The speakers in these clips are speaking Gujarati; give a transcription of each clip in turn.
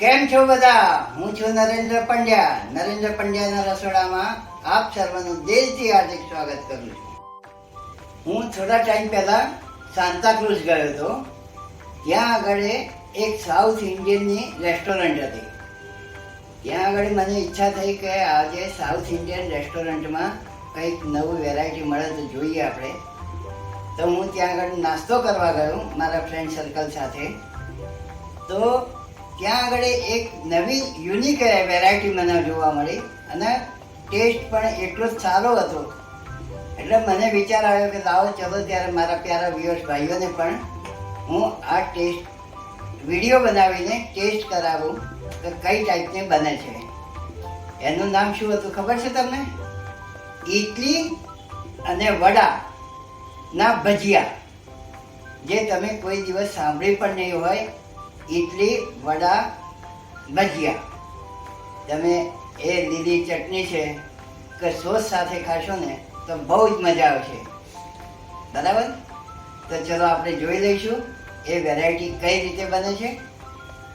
કેમ છો બધા? હું છું નરેન્દ્ર પંડ્યા. નરેન્દ્ર પંડ્યાના રસોડામાં આપ સર્વનું દિલથી હાર્દિક સ્વાગત કરું છું. હું થોડા ટાઈમ પહેલા સાન્તાક્રુઝ ગયો હતો. ત્યાં આગળ એક સાઉથ ઇન્ડિયનની રેસ્ટોરન્ટ હતી. ત્યાં આગળ મને ઈચ્છા થઈ કે આજે સાઉથ ઇન્ડિયન રેસ્ટોરન્ટમાં કંઈક નવું વેરાયટી મળે તો જોઈએ આપણે. તો હું ત્યાં આગળ નાસ્તો કરવા ગયો મારા ફ્રેન્ડ સર્કલ સાથે. તો ત્યાં આગળ એક નવી યુનિક વેરાયટી મને જોવા મળી અને ટેસ્ટ પણ એટલો જ સારો હતો. એટલે મને વિચાર આવ્યો કે લાવો ચલો ત્યારે મારા પ્યારા વ્યુઅર્સ ભાઈઓને પણ હું આ ટેસ્ટ વિડીયો બનાવીને ટેસ્ટ કરાવું કે કઈ ટાઈપની બને છે. એનું નામ શું હતું ખબર છે તમને? ઇડલી અને વડાના ભજીયા. જે તમે કોઈ દિવસ સાંભળી પણ નહીં હોય. ઇડલી વડા ભજીયા. તમે એ લીલી ચટણી છે કે સોસ સાથે ખાશો ને તો બહુ જ મજા આવશે. બરાબર? તો ચલો આપણે જોઈ લઈશું એ વેરાયટી કઈ રીતે બને છે.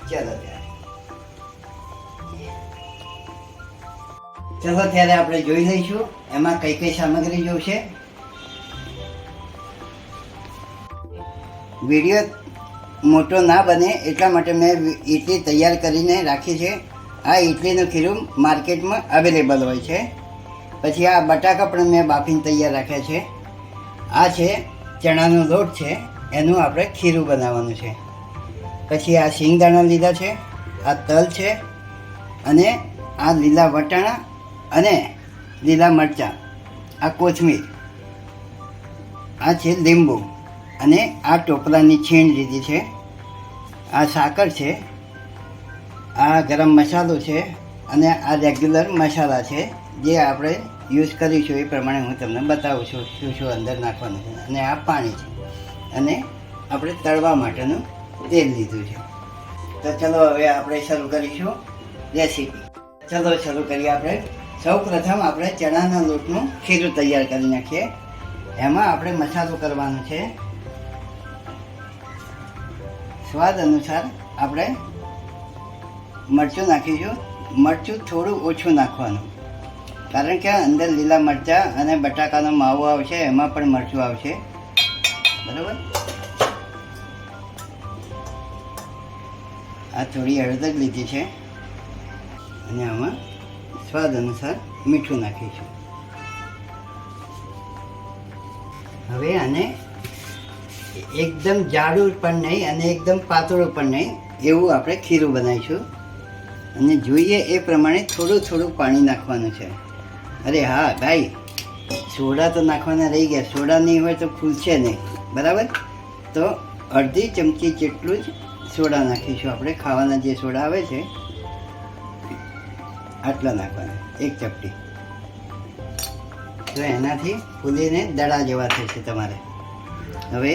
ચલો ત્યારે આપણે જોઈ લઈશું એમાં કઈ કઈ સામગ્રી જોઈશે. વિડીયો મોટો ના બને એટલા માટે મેં ઇડલી તૈયાર કરીને રાખી છે. આ ઇડલીનું ખીરું માર્કેટમાં અવેલેબલ હોય છે. પછી આ બટાકા પણ મેં બાફીને તૈયાર રાખ્યા છે. આ છે ચણાનો લોટ છે, એનું આપણે ખીરું બનાવવાનું છે. પછી આ સિંગદાણા લીધા છે, આ તલ છે અને આ લીલા વટાણા અને લીલા મરચાં, આ કોથમીર, આ છે લીંબુ અને આ ટોપરાની છીણ લીધી છે. આ સાકર છે, આ ગરમ મસાલો છે અને આ રેગ્યુલર મસાલા છે જે આપણે યુઝ કરીશું. એ પ્રમાણે હું તમને બતાવું છું શું શું અંદર નાખવાનું છે. અને આ પાણી છે અને આપણે તળવા માટેનું તેલ લીધું છે. તો ચલો હવે આપણે શરૂ કરીશું રેસીપી. ચલો શરૂ કરીએ આપણે. સૌ પ્રથમ આપણે ચણાના લોટનું ખીરું તૈયાર કરી નાખીએ. એમાં આપણે મસાલો કરવાનો છે. સ્વાદ અનુસાર આપણે મરચું નાખીશું. મરચું થોડું ઓછું નાખવાનું, કારણ કે અંદર લીલા મરચાં અને બટાકાનો માવો આવશે, એમાં પણ મરચું આવશે. બરાબર? આ થોડી હળદર લીધી છે અને આમાં સ્વાદ અનુસાર મીઠું નાખીશું. હવે આને એકદમ જાડું પણ નહીં અને એકદમ પાતળું પણ નહીં એવું આપણે ખીરું બનાવીશું. અને જોઈએ એ પ્રમાણે થોડું થોડું પાણી નાખવાનું છે. અરે હા ભાઈ, સોડા તો નાખવાના રહી ગયા. સોડા નહીં હોય તો ફૂલશે નહીં. બરાબર? તો અડધી ચમચી જેટલું જ સોડા નાખીશું આપણે. ખાવાના જે સોડા આવે છે આટલા નાખવાના, એક ચપટી. તો એનાથી ફૂલીને દડા જેવા થશે તમારે. હવે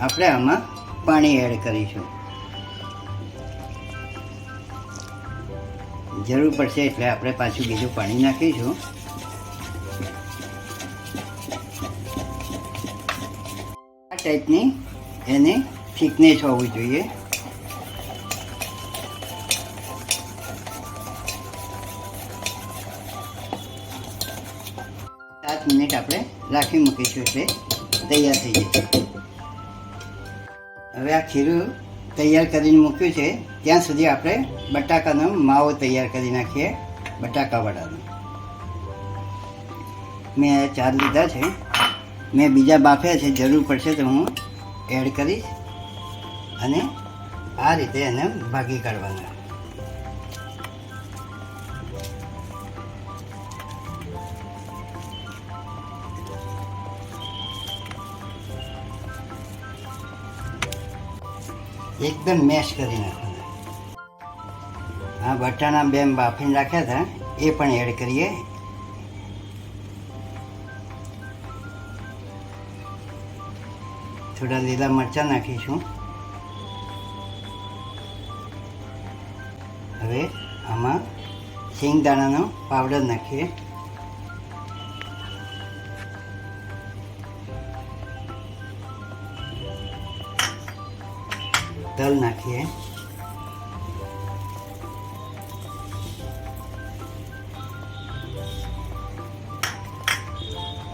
આપણે આમાં પાણી એડ કરીશું. જરૂર પડશે એટલે આપણે પાછું બીજું પાણી નાખીશું. આ ટાઈપની એને થિકનેસ હોવી જોઈએ. મિનિટ આપણે રાખી મૂકીશું એટલે તૈયાર થઈ જશે. હવે આ ખીરું તૈયાર કરીને મૂક્યું છે ત્યાં સુધી આપણે બટાકાનો માવો તૈયાર કરી નાખીએ. બટાકા વડાનો મેં 4 લીધા છે. મેં બીજા બાફ્યા છે, જરૂર પડશે તો હું એડ કરીશ. અને આ રીતે એને ભાગી કાઢવાના. એકદમ મેશ કરી નાખવાના. આ વટાણા બે બાફીને રાખ્યા હતા એ પણ એડ કરીએ. થોડા લીલા મરચાં નાખીશું. હવે આમાં સિંગદાણાનો પાવડર નાખીએ. તલ નાખીએ.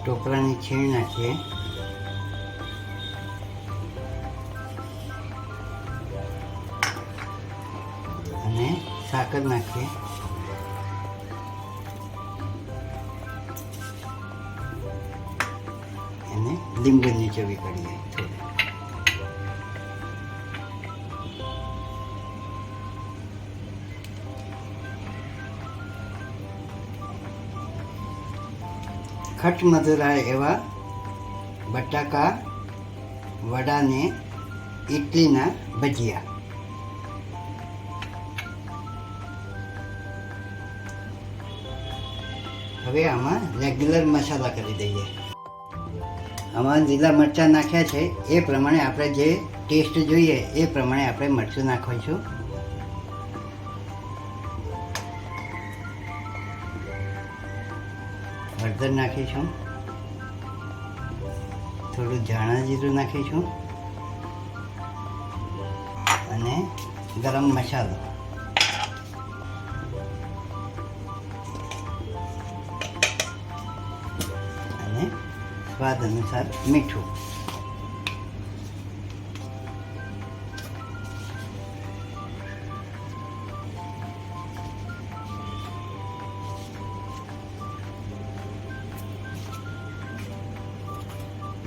ટોપરાની છીણ નાખીએ. અને સાકર નાખીએ. અને લીંબુની ચવી કરીએ થોડી. ખટ મધુરા એવા બટાકા વડાને ઇડલીના ભજીયા. હવે આમાં રેગ્યુલર મસાલા કરી દઈએ. આમાં લીલા મરચાં નાખ્યા છે એ પ્રમાણે આપણે જે ટેસ્ટ જોઈએ એ પ્રમાણે આપણે મરચું નાખીશું. હળદર નાખીશું, થોડું ધાણા જીરું નાખીશું અને ગરમ મસાલો અને સ્વાદ અનુસાર મીઠું.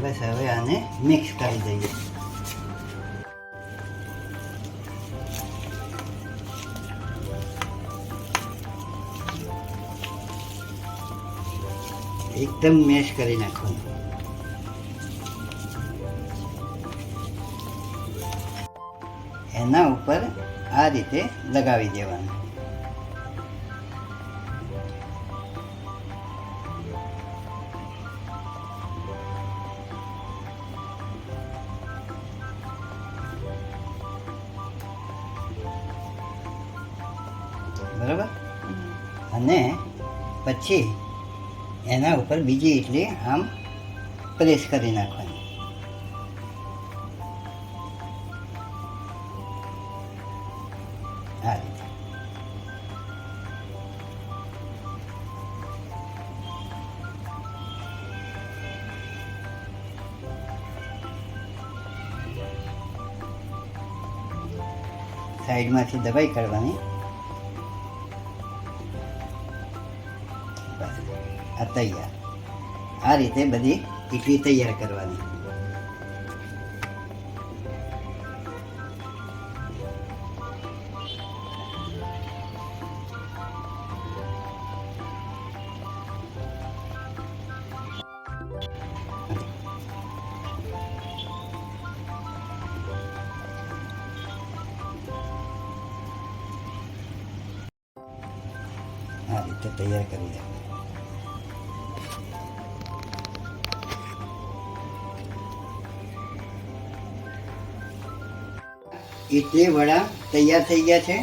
બસ હવે આને મિક્સ કરી દઈએ. એકદમ મેશ કરી નાખવાનું. એના ઉપર આ રીતે લગાવી દેવાનું. બરાબર. અને પછી એના ઉપર બીજી ઇડલી આમ પ્રેસ કરી નાખવાની. આ રીતે. સાઈડમાંથી દબાઈ કાઢવાની. આ તૈયાર. આ રીતે બધી ઇડલી તૈયાર કરવાની. આ રીતે તૈયાર કરી દેવાની. ઇડલી વડા તૈયાર થઈ ગયા છે.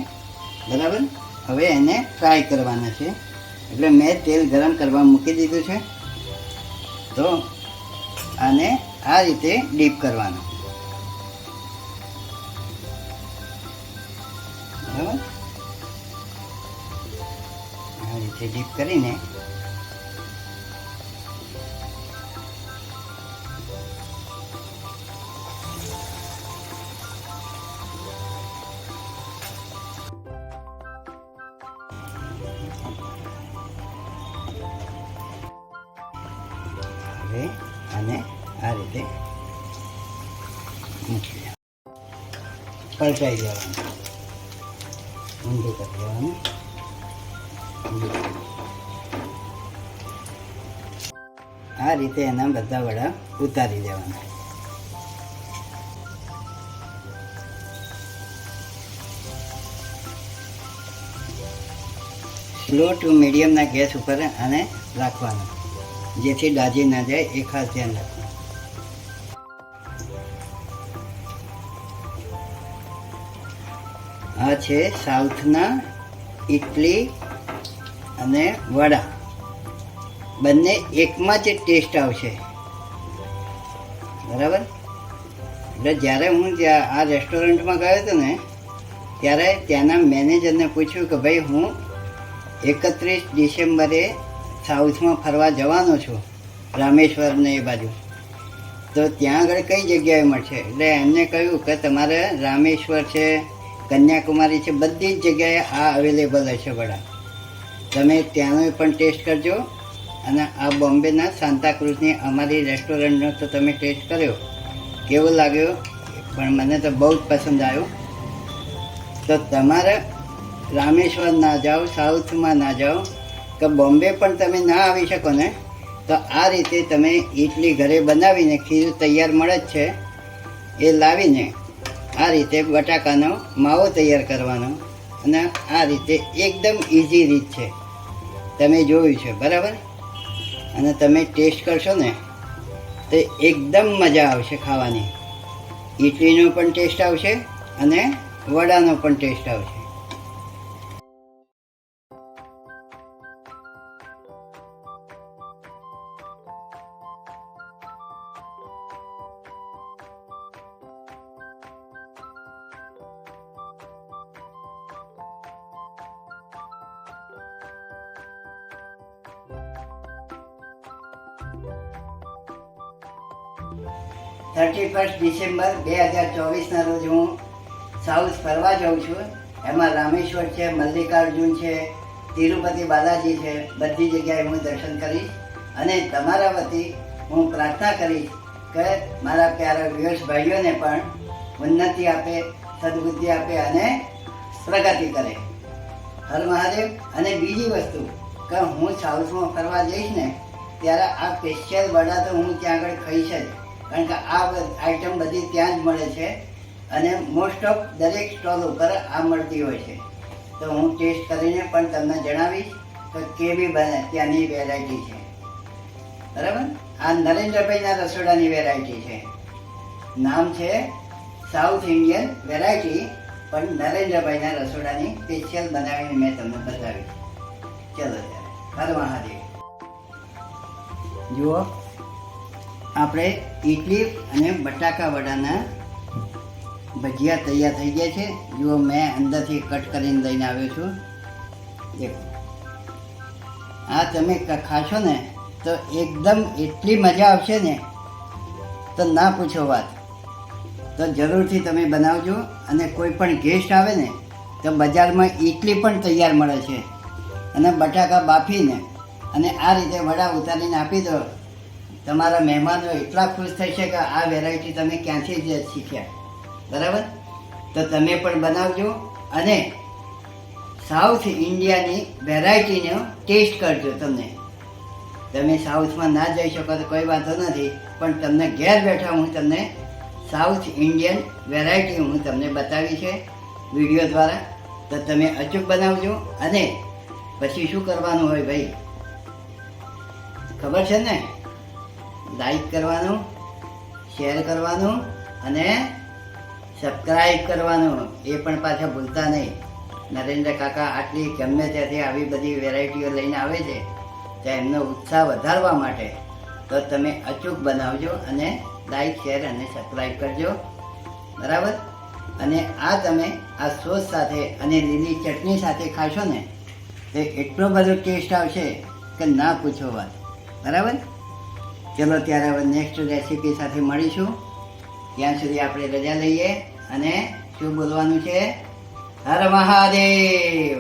બરાબર. હવે એને ફ્રાય કરવાના છે. એટલે મેં તેલ ગરમ કરવા મૂકી દીધું છે. તો આને આ રીતે ડીપ કરવાનું. બરાબર. આ રીતે ડીપ કરીને હવે આને આ રીતે મૂકી દેવાનું. પલટાઈ દેવાનું. ઊંધું કરી દેવાનું. આ રીતે એના બધા વડા ઉતારી દેવાના. સ્લો ટુ મીડિયમના ગેસ ઉપર આને રાખવાનું, જેથી દાજી ના જાય એ ખાસ ધ્યાન રાખવાનું. આ છે સાઉથના ઇડલી અને વડા. બંને એકમાં જ ટેસ્ટ આવશે. બરાબર. એટલે જ્યારે હું ત્યાં આ રેસ્ટોરન્ટમાં ગયો હતો ને ત્યારે ત્યાંના મેનેજરને પૂછ્યું કે ભાઈ હું 31 ડિસેમ્બરે સાઉથમાં ફરવા જવાનો છું, રામેશ્વર ને એ બાજુ. તો ત્યાં આગળ કઈ જગ્યાએ મળશે? એટલે એમને કહ્યું કે તમારે રામેશ્વર છે, કન્યાકુમારી છે, બધી જ જગ્યાએ આ અવેલેબલ હશે વડા. તમે ત્યાંનો પણ ટેસ્ટ કરજો અને આ બોમ્બેના સાંતાક્રુઝની અમારી રેસ્ટોરન્ટનો તો તમે ટેસ્ટ કર્યો, કેવો લાગ્યો? પણ મને તો બહુ જ પસંદ આવ્યો. તો તમારે રામેશ્વર ના જાઓ, સાઉથમાં ના જાઓ, કે બોમ્બે પણ તમે ના આવી શકો ને, તો આ રીતે તમે ઇડલી ઘરે બનાવીને, ખીર તૈયાર મળે જ છે, એ લાવીને આ રીતે બટાકાનો માવો તૈયાર કરવાનો અને આ રીતે એકદમ ઇઝી રીત છે. તમે જોયું છે બરાબર? અને તમે ટેસ્ટ કરશો ને તો એકદમ મજા આવશે ખાવાની. ઇડલીનો પણ ટેસ્ટ આવશે અને વડાનો પણ ટેસ્ટ આવશે. ડિસેમ્બર 2024 રોજ હું સાઉથ ફરવા જાઉં છું. એમાં રામેશ્વર છે, મલ્લિકાર્જુન છે, તિરુપતિ બાલાજી છે, બધી જગ્યાએ હું દર્શન કરીશ. અને તમારા વતી હું પ્રાર્થના કરીશ કે મારા પ્યારા વ્યુઅર્સ ભાઈઓને પણ ઉન્નતિ આપે, સદબુદ્ધિ આપે અને પ્રગતિ કરે. હર મહાદેવ. અને બીજી વસ્તુ કે હું સાઉથમાં ફરવા જઈશ ને ત્યારે આ સ્પેશિયલ વડા તો હું ત્યાં આગળ ખાઈશ જ, કારણ કે આ આઈટમ બધી ત્યાં જ મળે છે અને મોસ્ટ ઓફ દરેક સ્ટોલ ઉપર આ મળતી હોય છે. તો હું ટેસ્ટ કરીને પણ તમને જણાવીશ કે કેવી બને ત્યાંની વેરાયટી છે. બરાબર? આ નરેન્દ્રભાઈના રસોડાની વેરાયટી છે. નામ છે સાઉથ ઇન્ડિયન વેરાયટી, પણ નરેન્દ્રભાઈના રસોડાની સ્પેશિયલ બનાવીને મેં તમને બતાવીશ. ચલો ત્યારે, હર મહાદેવ. જુઓ, આપણે ઇડલી અને બટાકા વડાના ભજીયા તૈયાર થઈ ગયા છે. જુઓ, મેં અંદરથી કટ કરીને લઈને આવ્યો છું. દેખો, આ તમે ખાશો ને તો એકદમ એટલી મજા આવશે ને તો ના પૂછો વાત. તો જરૂરથી તમે બનાવજો. અને કોઈ પણ ગેસ્ટ આવે ને તો બજારમાં ઇડલી પણ તૈયાર મળે છે અને બટાકા બાફીને અને આ રીતે વડા ઉતારીને આપી દો. તમારા મહેમાનો એટલા ખુશ થશે કે આ વેરાયટી તમે ક્યાંથી જ શીખ્યા. બરાબર? તો તમે પણ બનાવજો અને સાઉથ ઇન્ડિયાની વેરાયટીનો ટેસ્ટ કરજો. તમે સાઉથમાં ના જઈ શકો તો કોઈ વાંધો નથી, પણ તમને ઘેર બેઠા હું તમને સાઉથ ઇન્ડિયન વેરાયટી હું તમને બતાવી છે વિડીયો દ્વારા. તો તમે અચૂક બનાવજો. અને પછી શું કરવાનું હોય ભાઈ, ખબર છે ને? લાઈક કરવાનું, શેર કરવાનું અને સબસ્ક્રાઈબ કરવાનું એ પણ પાછા ભૂલતા નહીં. નરેન્દ્ર કાકા આટલી ગમે ત્યાંથી આવી બધી વેરાયટીઓ લઈને આવે છે તો એમનો ઉત્સાહ વધારવા માટે તો તમે અચૂક બનાવજો અને લાઈક, શેર અને સબસ્ક્રાઈબ કરજો. બરાબર? અને આ તમે આ સોસ સાથે અને લીલી ચટણી સાથે ખાશો ને તો એટલો બધો ટેસ્ટ આવશે કે ના પૂછો વાત. બરાબર? ચલો ત્યારે હવે નેક્સ્ટ રેસીપી સાથે મળીશું. ત્યાં સુધી આપણે રજા લઈએ અને શું બોલવાનું છે? હર મહાદેવ.